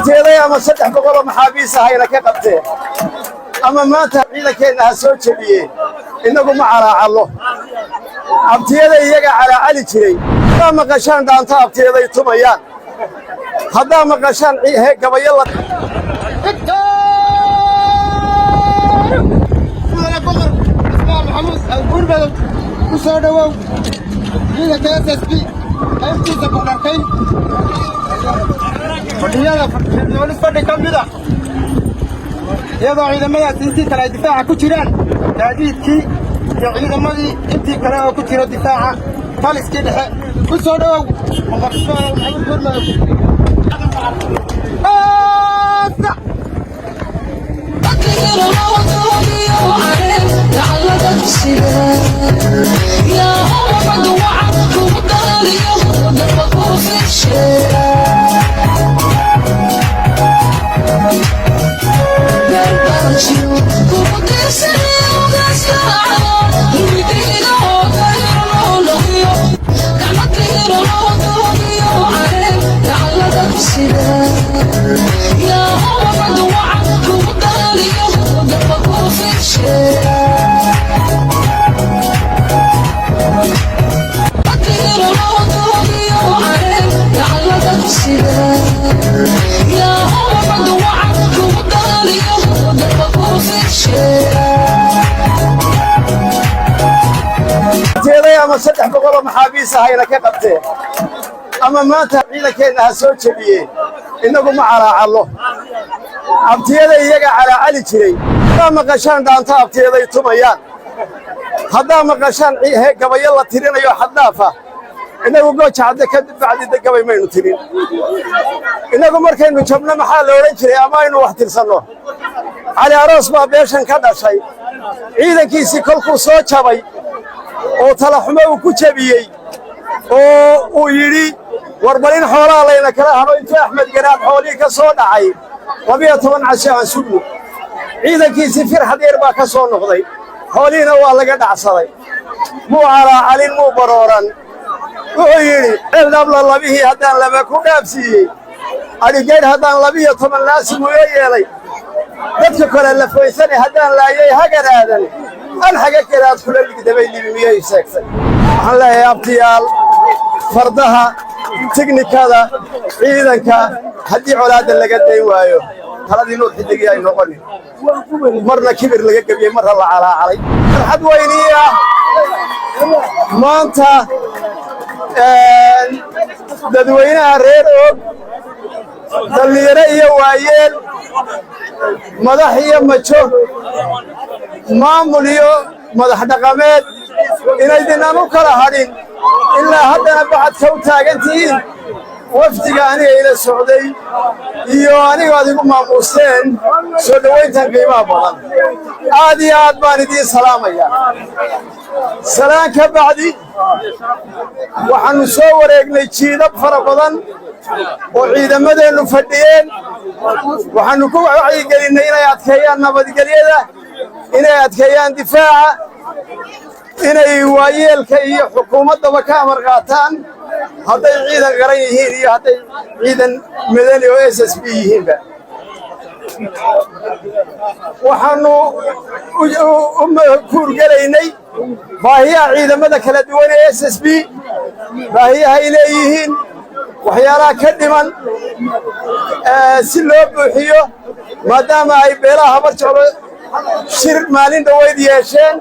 abteeday ama 300 maxaabiis ahayna ka qabteen ama maanta ciidankeena ha soo jabiyeen inagu ma calaacalo abteeday iyaga calaacali jiray ma maqashaan daanta abteeday tumayaan hadda maqashaan gabayo la محمود القربة وصار واو هي كانت تسبي أنت تقولين فديانا فديانا فدي كم بدا يضع إذا ما يأتي ترى الدفاع كتيران تعديد كي إذا ما أنت كلام كتير الدفاع خالص كده وصار واو وفرصة القربة يا محمد وعدك وقال يهود الوقوف في الشارع قلبك شنو وقدس وقدس ومدينة وغير لغيو كانت غير لغيو عليك تعلقك السلام يا محمد وعدك وقال يهود الوقوف في الشارع يا محمد وعدك وقال يهود الوقوف في الشارع abteeday ama 300 maxaabiis ahayna ka qabteen ama maanta ciidankeena ha soo jabiyeen inagu ma calaacalo abteeday iyaga calaacali jiray ma maqashaan daanta abteeday tumayaan hadda maqashaan gabayo la tirinayo xadaafa inagu goojacada ka bacdi gabay maynu tirin inagu markaynu jabno maxaa la oran jiray ama aynu wax tirsanno cali aroos baa beeshan ka dhashay ciidankiisii kolkuu soo jabay oo tala xumo uu ku jabiyey oo uu yidhi warbalin xoolaha layna kala hado intuu axmed garaad xoolihii ka soo dhacay 12 casho aan sugno ciidankiisii firxad yar baa ka soo noqday xoolihiina waa laga dhacsaday muu calaacalin muu barooran wuxuu yidhi ceeldhabla labihii haddaan laba ku dhaabsiiyey adhigeydh haddaan 12 laasim uga yeelay dadka kale la foysane haddaan laayay hagaraadan an xaga garaad kula ligdabay libimiyey sheegtay waxaan leeyahay abtiyaal fardaha tiknikada ciidanka haddii colaadda laga dayn waayo taladii nuur xilligii ay noqonin marna kibir laga gebiyey marna la calaacalay farxad weynii ah maanta dadweynaha reer og dhallinyaro iyo waayeel madax iyo majo maamul iyo madax dhaqameed inaydinaan u kala hadhin ilaa haddana bacadka u taagan tihiin wafdiga aniga ila socday iyo aniga aad igu maamuusteen soo dhowayntan qiimaha badan aad iyo aad baan idiin salaamayaa salaan ka bacdi waxaannu soo wareegnay jiidab fara badan oo ciidamadeennu fadhiyeen waxaannu ku wacyigelinay inay adkeeyaan nabadgelyada inay adkeeyaan difaaca inay waayeelka iyo xukuumaddaba ka amar qaataan hadday ciidan qaran yihiin iyo hadday ciidan madani oo SSB yihiinba waxaannu u kuurgelaynay baahiyaha ciidamada kala duwan ee SSB baahiyaha ay leeyihiin waxyaalaha ka dhiman si loo buuxiyo maadaama ay beelaha habar jeclo shir maalin dhoweyd yeesheen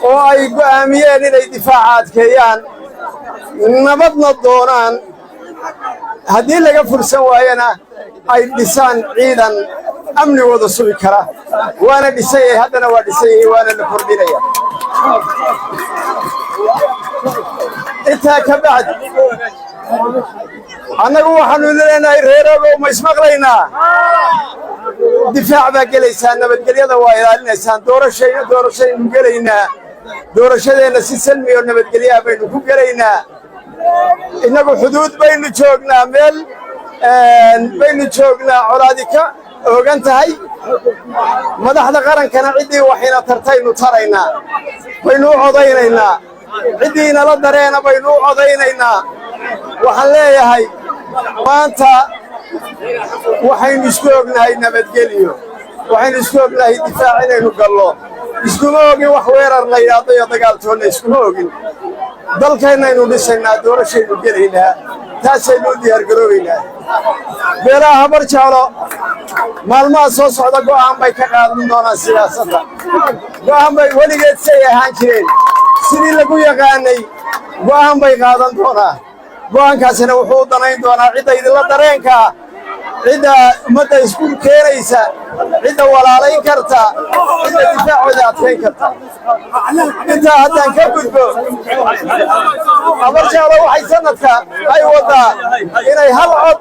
oo ay go'aamiyeen inay difaaca adkeeyaan nabadna doonaan haddii laga fursan waayana ay dhisaan ciidan amnigooda sugi kara waana dhisayay haddana waa dhisayay waana la kordhinaya intaa ka bacdi annagu waxaannu leenahay reerogow ma ismaqlaynaa difaac baa gelaysaan nabadgelyada waa ilaalinaysaan doorashaynu gelaynaa doorashadeenna si salmi oo nabadgelyaha baynu ku gelaynaa innagu xuduud baynu joognaa meel baynu joognaa colaadi ka oogan tahay madaxda qarankana ciddii waxayna tartaynu taraynaa baynu u codaynaynaa ciddii nala dareena baynu u codaynaynaa waxaan leeyahay maanta waxaynu isku ognahay nabadgelyo waxaynu isku ognahay difaac inaynu gallo iskuma ogin wax weerar la yidhaahdo iyo dagaaltoonna iskuma ogin dalkaynaynu dhisaynaa doorashaynu gelaynaa taasaynu u diyaargaroobaynaa beelaha habar jeclo maalmaha soo socda go'aan bay ka qaadan doonaan siyaasadda go'aan bay weligeed say ahaan jireen sidii lagu yaqaanay go'aan bay qaadan doonaa go'aankaasina wuxuu u danayn doonaa cidda idinla dareenkaa cidda ummadda isku keenaysa cidda walaalayn karta cidda difaacooda adkayn karta intaa haddaan ka gudbo habar jeclo waxay sanadka ay waddaa inay hal cod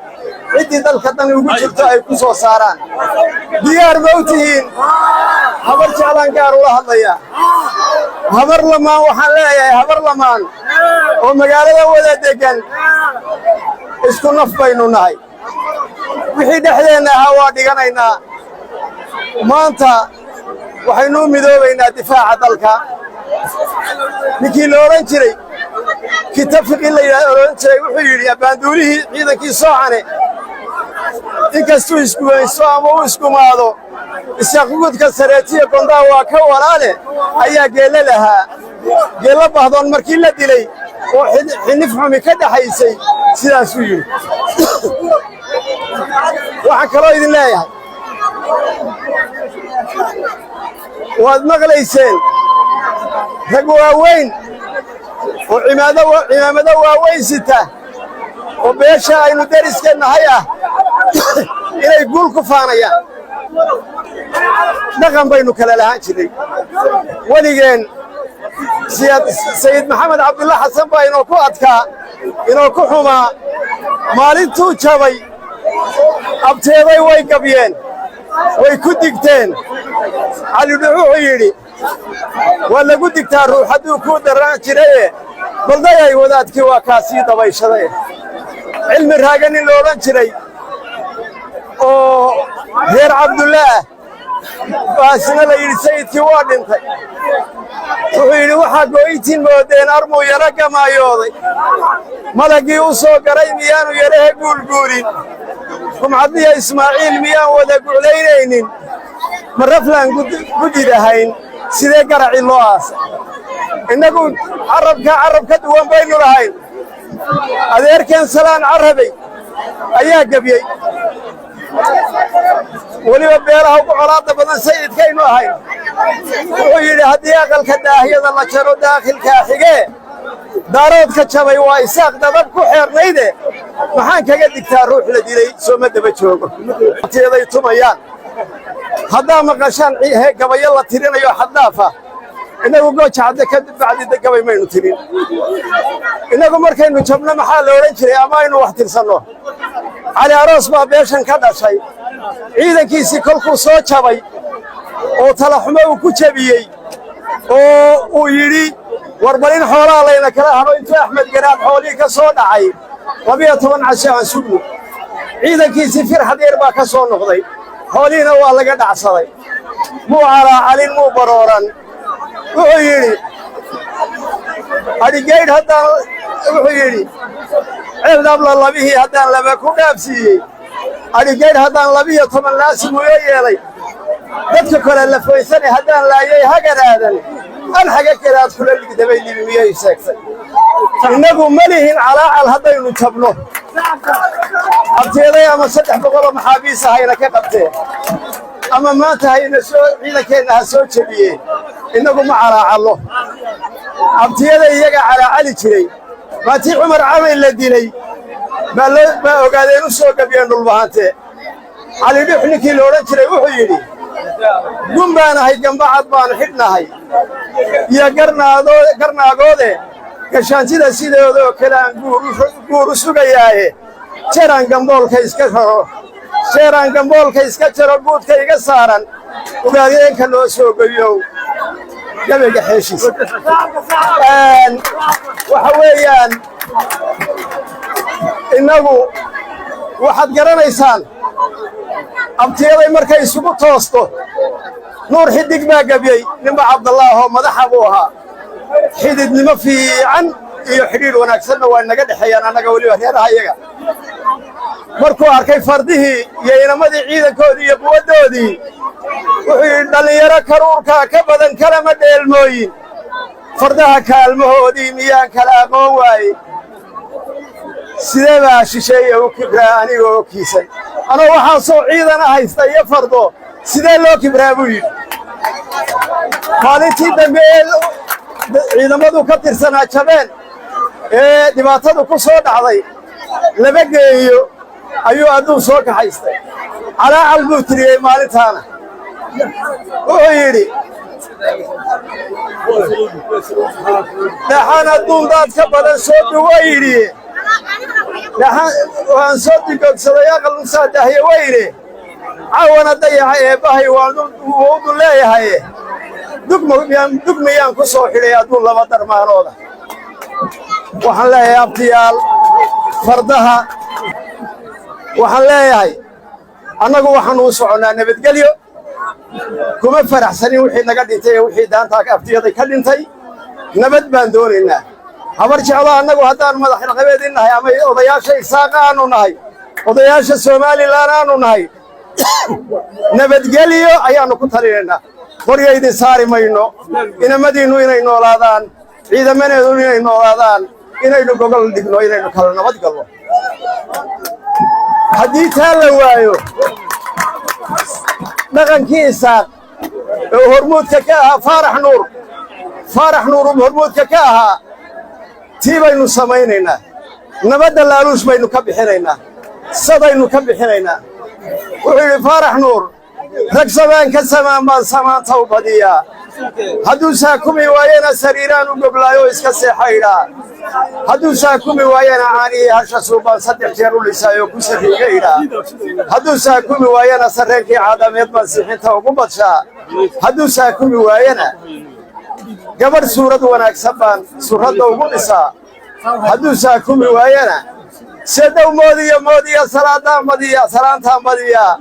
ciddii dalka dan ugu jirto ay ku soo saaraan diyaar ma u tihiin habar jeclaan gaar ula hadlaya habar lamaan waxaan leeyahay habar lamaan oo magaalada wada degan isku naf baynu nahay wixii dhexdeenna ahaa waa dhiganaynaa maanta waxaynu u midoobaynaa difaaca dalka ninkii la odhan jiray kitafiqii la odhan jiray wuxuu yidhi abbaanduulihii ciidankii soocane inkastuu isgumayso ama u iskumaado isaqugudka sareetiya gondaa waa ka walaale ayaa geelle lahaa geello bahdoon markii la dilay oo xinif xumi ka dhaxaysay sidaasuu yidhi waxaan kaloo idin leeyahay waad maqlayseen rag waaweyn oo cimaamado waaweyn sita oo beesha aynu deriska nahay ah inay guul ku faanayaan dhaqan baynu kala lahaan jirnay weligeen sayid maxamed cabdulla xasan baa inoo ku adkaa inoo ku xumaa maalintuu jabay abteeday way gabyeen way ku digteen calidhu wuxuu yidhi waa lagu digtaa ruux hadduu kuu daraan jiraye baldayay wadaadkii waa kaa sii dabayshaday cilmi raaga nin la odhan jiray oo reer cabdullaah baasina la yidhi sayidkii waa dhintay wuxuu yidhi waxaa gooyintiin moodeen armuu yaro gamaayooday malaggii u soo garay miyaanu yarahe guulguulin kumcaddiya ismaaciil miyaan wada guclaynaynin ma raflaan gudid ahayn sidee garaci loo aasay innagu carab ka duwan baynu lahayn adeerkeen salaan carabay ayaa gebyey weliba beelaha ugu colaadda badan sayidkaynu ahayn wuxuu yidhi haddii aqalka daahyada la jaro daakhilkaa xigee daaroodka jabay waa isaaq dadab ku xeernayde maxaan kaga digtaa ruux la dilay sooma daba joogo teeday tumayaan haddaa maqashaan gabayo la tirinayo xaddaafa innagu gooja cadde ka bacdi gabay maynu tirin innagu markaynu jabno maxaa la odhan jiray ama aynu wax tirsanno cali aroos baa beeshan ka dhashay ciidankiisii kolkuu soo jabay oo talaxumo uu ku jebiyey oo uu yidhi warbalin xoolaha layna kala hadho intuu axmed garaad xoolihii ka soo dhacay 12 casho aan sugno ciidankiisii firxad yar baa ka soo noqday xoolihiina waa laga dhacsaday muu calaacalin muu barooran wuxuu yidhi adhigaydh haddaan wuxuu yidhi ceeldhabla labihii haddaan laba ku dhaafsiiyey adhigaydh haddaan 12 laasim uga yeelay dadka kale la foysane haddaan laayay hagar aadan alxaga kalaad kula ligdabay libi miyay sheegtay innagu ma lihin calaacal haddaynu jabno abteeday ama 300 maxaabiis ahayna ka qabteen ama maanta hayna soo ciidankeenna ha soo jebiyeen innagu ma calaacallo abteeday iyaga calaacali jiray maatii cumar camay la dilay baa ogaadeen u soo gabiyeen dhulbahante cali dhux ninkii la odhan jiray wuxuu yidhi gun baanahay gambacad baanu xidhnahay iyo garnaagoode gashaantida sideedoo kale aan guur u sugayaaye jeeraan gamboolka iska jaro guudka iga saaran ogaadeenka loo soo goyow gabayga xeeshiisa waxa weeyaan innagu waxaad garanaysaan abtiyaday markay isugu toosto nuur xidig baa gabyey ninba cabdallaahoo madaxa buu ahaa xididnimo fiican iyo xidhiidh wanaagsanna waa naga dhexeeyaan annaga weliba reeraha iyaga markuu arkay fardihii iyo inamadii ciidankoodii iyo quwaddoodii wuxuu yidhi dhallinyaro karuurkaa ka badan kalama dheelmooyin fardaha kaalmahoodii miyaan kala aqoon waaye sidee baa shisheeye u kibraa anigoo kiisan anoo waxaan soo ciidana haysta iyo fardo sidee loo kibraa buu yidhi maalintii dambe ee ciidamadu ka tirsanaa jabeen ee dhibaatadu ku soo dhacday laba geeyo ayuu adduun soo kaxaystay calaacal buu tiriyey maalintaana wuxuu yidhi dhaxan adduun daad ka badan soo duwo yidhi waan soo digoogsaday aqal nusaa dahye weyne cawana dayaca eebbahay waanu leeyahay dug miyaan ku soo xidhay adduun laba darmaanooda waxaan leeyahay abtiyaal fardaha waxaan leeyahay annagu waxaanu u soconnaa nabadgelyo kuma faraxsanin wixii naga dhintay ee wixii daantaa abtiyaday ka dhintay nabad baan doonaynaa habar jeclo annagu haddaan madaxraqabeedin nahay ama odayaasha isaaqa aanu nahay odayaasha somalilan aanu nahay nabadgelyo ayaannu ku talinaynaa qoryo idin saari mayno inamadiinnu inay noolaadaan ciidamaneedu inay noolaadaan inaynu gogol dhigno inaynu kala nabad galno haddii taa la waayo dhaqankii isaaq oo hormuudka ka ahaa faarax nuur hormuudka ka ahaa tii baynu samaynaynaa nabadda laaluush baynu ka bixinaynaa sadaynu ka bixinaynaa wuxuu yidhi faarax nuur rag samaan ka samaan baan samaanta u badiyaa hadduu saakumi waayana sariiraan u goglaayoo iska seexaydhaa hadduu saakumi waayana caanihii hasha suubaan 3 jeer u lisaayoo ku sarriiga idhaa hadduu saakumi waayana sarreenkii caadameed baan siixinta ugu badshaa hadduu saakumi waayana gabadh suurad wanaagsan baan surradda ugu dhisaa hadduu saakumi waayana seedow moodiya salaantaan badiyaa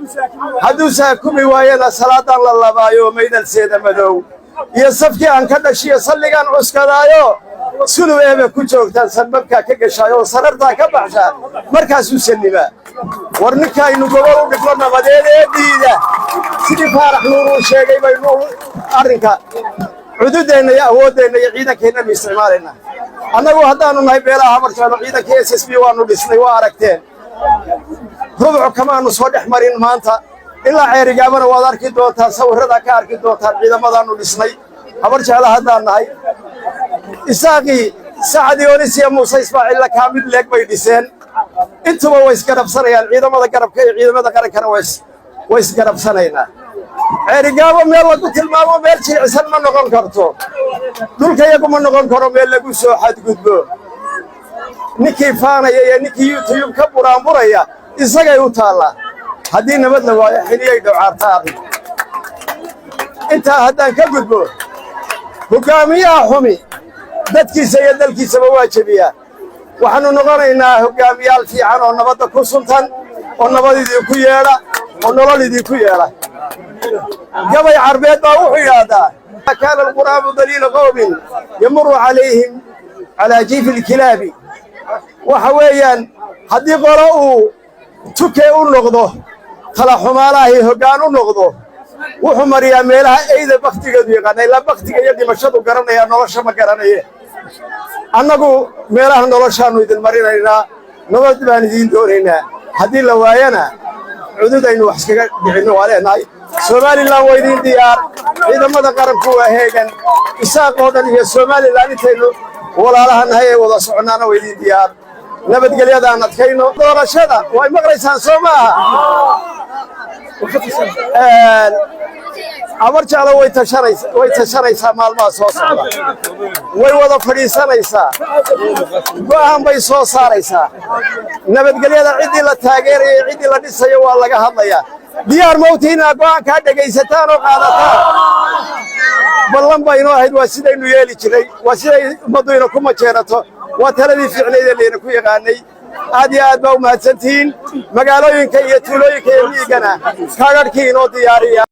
hadduu saakumi waayana salaadaan la labaayo maydalseeda madow iyo safkii aan ka dhashiyo salligaan cuskadaayo sulub eeba ku joogtaan sanbabkaa ka gashaayoo sarartaa ka baxshaa markaasuu sallimaa war ninkaynu gobol u dhigno nabadeed ee diida sidii faarax nuur uu sheegay baynu arrinka cududeenna iyo awooddeenna iyo ciidankeennanu isticmaalaynaa annagu haddaannu nahay beelaha habar jeclo ciidankii s s b waannu dhisnay waa aragteen rubcu kamaannu soo dhex marin maanta ilaa ceerigaabana waad arki doontaan sawirradaa ka arki doontaan ciidamadaannu dhisnay habar jeclo haddaan nahay isaaqii sacad yoonis iyo muuse ismaaciilla kaamid leeg bay dhiseen intuba way isgarabsanayaan ciidamada garabka iyo ciidamada qarankana way isgarabsanaynaa ceerigaabo meel lagu tilmaamo meel jilicsan ma noqon karto dhulka iyagu ma noqon karo meel lagu soo xadgudbo ninkii faanaya iyo ninkii youtube ka buraanburaya isagay u taallaa haddii nabad la waayo xiliyay dhowcaarta arrin intaa haddaan ka gudbo hoggaamiyaha xumi dadkiisa iyo dalkiisaba waa jebiyaa waxaannu noqonaynaa hoggaamiyaal fiican oo nabadda ku suntan oo nabad idinku yeedha oo nolol idinku yeedha gabay carbeed baa wuxuu yidhaahdaa kaana alquraabu daliila qowmin yamuru calayhim calaa jiifi ilkilaabi waxa weeyaan haddii qolo uu tukee u noqdo kala xumaalahay hoggaan u noqdo wuxuu mariyaa meelaha eyda bakhtigeedu yaqaana ilaa bakhtiga iyo dhimashadu garanaya nolosha ma garanaye annagu meelaha noloshaannu idin marinaynaa nabad baan idiin doonaynaa haddii la waayana cududaynu wax iskaga dhicinno waa leenahay somalilan waa idiin diyaar ciidamada qaranku waa heegan isaaq oo dhan iyo somalilan intaynu walaalaha nahay ee wada soconnaana waa idiin diyaar nabadgelyadaan adkayno doorashada way maqlaysaan soo maaha habar jeclo way tashanaysaa maalmaha soo socda way wada fadhiisanaysaa go'aan bay soo saaraysaa nabadgelyada ciddii la taageerayo ciddii la dhisayo waa laga hadlayaa diyaar mawtiinaa go'aankaa dhegaysataan oo qaadataan ballan baynoo ahayd waa sidaynu yeeli jiray waa siday ummaddu ina ku majeerato waa taladii fiicnayd ee layna ku yaqaanay aad iyo aad baa u mahadsantihiin magaalooyinka iyo tuulooyinka iyo miigana kaadhadhkii inoo diyaariya